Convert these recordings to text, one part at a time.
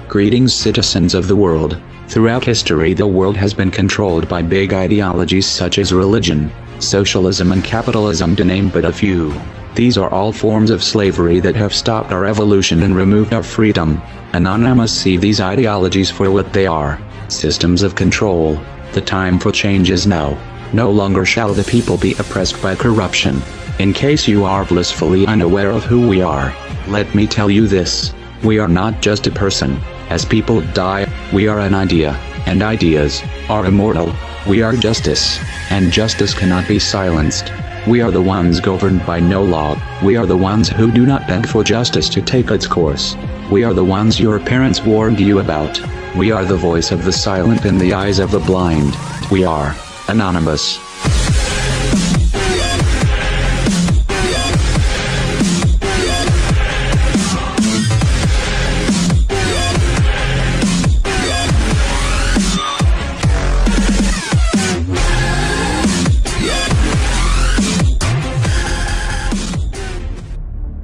Greetings, citizens of the world. Throughout history, the world has been controlled by big ideologies such as religion, socialism and capitalism, to name but a few. These are all forms of slavery that have stopped our evolution and removed our freedom. Anonymous see these ideologies for what they are: systems of control. The time for change is now. No longer shall the people be oppressed by corruption. In case you are blissfully unaware of who we are, let me tell you this: we are not just a person. As people die, we are an idea, and ideas are immortal. We are justice, and justice cannot be silenced. We are the ones governed by no law. We are the ones who do not beg for justice to take its course. We are the ones your parents warned you about. We are the voice of the silent in the eyes of the blind. We are Anonymous.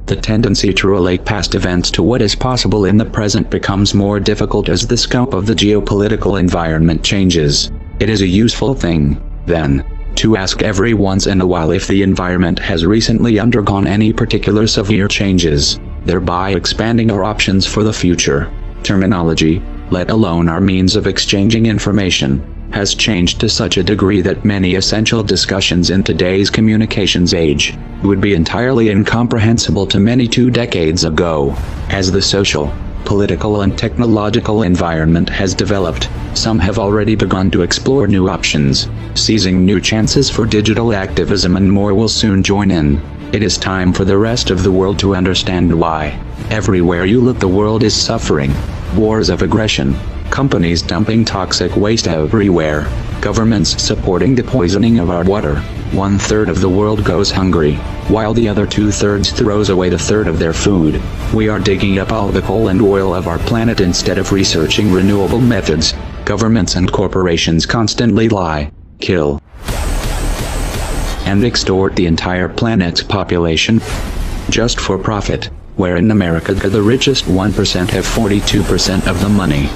The tendency to relate past events to what is possible in the present becomes more difficult as the scope of the geopolitical environment changes. It is a useful thing, then, to ask every once in a while if the environment has recently undergone any particular severe changes, thereby expanding our options for the future. Terminology, let alone our means of exchanging information, has changed to such a degree that many essential discussions in today's communications age would be entirely incomprehensible to many 2 decades ago. As the social, political and technological environment has developed, some have already begun to explore new options, seizing new chances for digital activism, and more will soon join in. It is time for the rest of the world to understand why. Everywhere you look, the world is suffering. Wars of aggression, companies dumping toxic waste everywhere, governments supporting the poisoning of our water. 1/3 of the world goes hungry, while the other 2/3 throws away 1/3 of their food. We are digging up all the coal and oil of our planet instead of researching renewable methods. Governments and corporations constantly lie, kill, and extort the entire planet's population, just for profit, where in America the richest 1% have 42% of the money.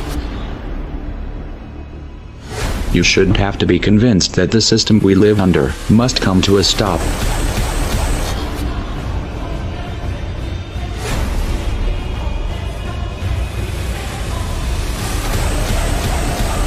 You shouldn't have to be convinced that the system we live under must come to a stop.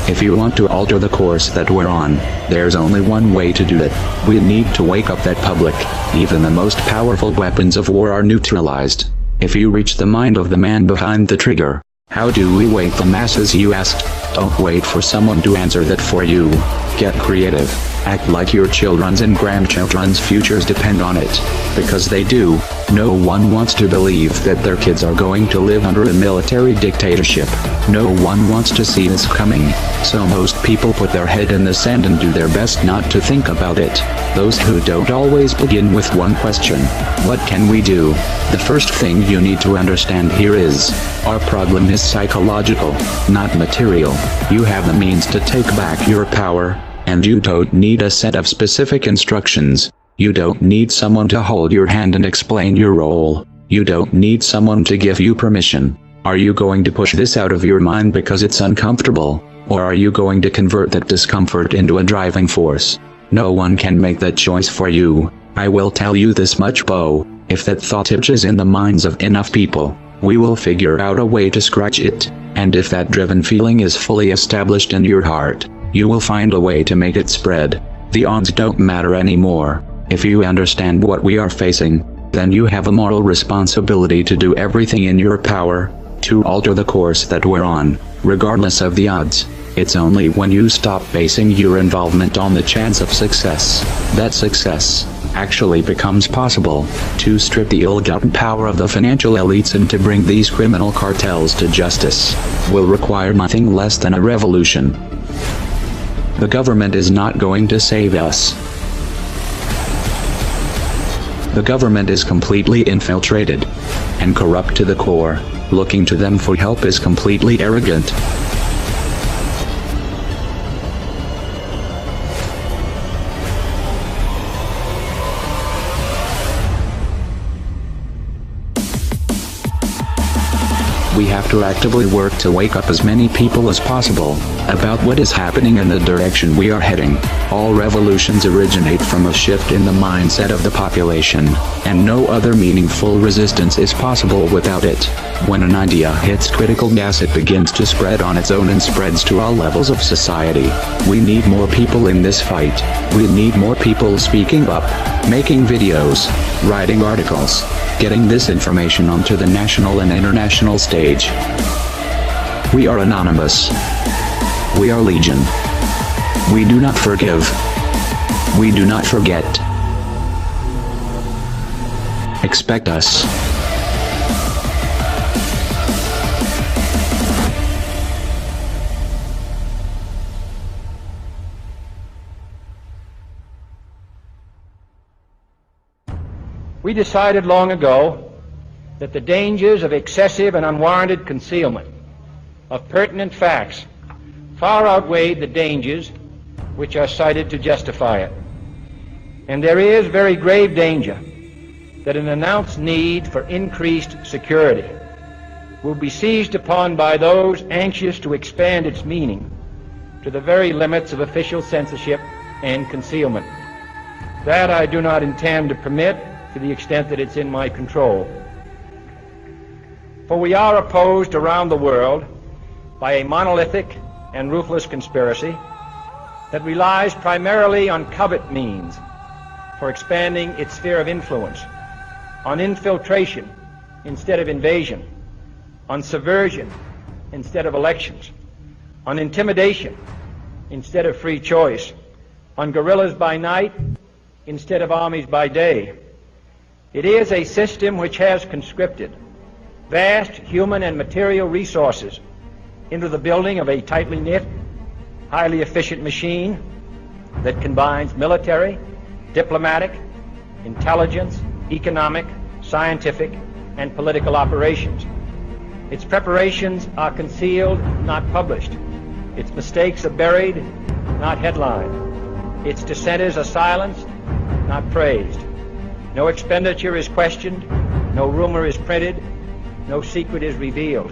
If you want to alter the course that we're on, there's only one way to do it. We need to wake up that public. Even the most powerful weapons of war are neutralized if you reach the mind of the man behind the trigger. How do we wake the masses, you asked? Don't wait for someone to answer that for you. Get creative. Act like your children's and grandchildren's futures depend on it. Because they do. No one wants to believe that their kids are going to live under a military dictatorship. No one wants to see this coming. So most people put their head in the sand and do their best not to think about it. Those who don't always begin with one question: what can we do? The first thing you need to understand here is, our problem is psychological, not material. You have the means to take back your power, and you don't need a set of specific instructions. You don't need someone to hold your hand and explain your role. You don't need someone to give you permission. Are you going to push this out of your mind because it's uncomfortable? Or are you going to convert that discomfort into a driving force? No one can make that choice for you. I will tell you this much, Bo: if that thought itches in the minds of enough people, we will figure out a way to scratch it. And if that driven feeling is fully established in your heart, you will find a way to make it spread. The odds don't matter anymore. If you understand what we are facing, then you have a moral responsibility to do everything in your power to alter the course that we're on, regardless of the odds. It's only when you stop basing your involvement on the chance of success that success actually becomes possible. To strip the ill-gotten power of the financial elites and to bring these criminal cartels to justice will require nothing less than a revolution. The government is not going to save us. The government is completely infiltrated and corrupt to the core. Looking to them for help is completely arrogant. We have to actively work to wake up as many people as possible about what is happening and the direction we are heading. All revolutions originate from a shift in the mindset of the population, and no other meaningful resistance is possible without it. When an idea hits critical mass, it begins to spread on its own and spreads to all levels of society. We need more people in this fight. We need more people speaking up, making videos, writing articles, getting this information onto the national and international stage. We are anonymous. We are legion. We do not forgive. We do not forget. Expect us. We decided long ago that the dangers of excessive and unwarranted concealment of pertinent facts far outweighed the dangers which are cited to justify it. And there is very grave danger that an announced need for increased security will be seized upon by those anxious to expand its meaning to the very limits of official censorship and concealment. That I do not intend to permit to the extent that it's in my control. For we are opposed around the world by a monolithic and ruthless conspiracy that relies primarily on covert means for expanding its sphere of influence, on infiltration instead of invasion, on subversion instead of elections, on intimidation instead of free choice, on guerrillas by night instead of armies by day. It is a system which has conscripted vast human and material resources into the building of a tightly knit, highly efficient machine that combines military, diplomatic, intelligence, economic, scientific, and political operations. Its preparations are concealed, not published. Its mistakes are buried, not headlined. Its dissenters are silenced, not praised. No expenditure is questioned, no rumor is printed, no secret is revealed.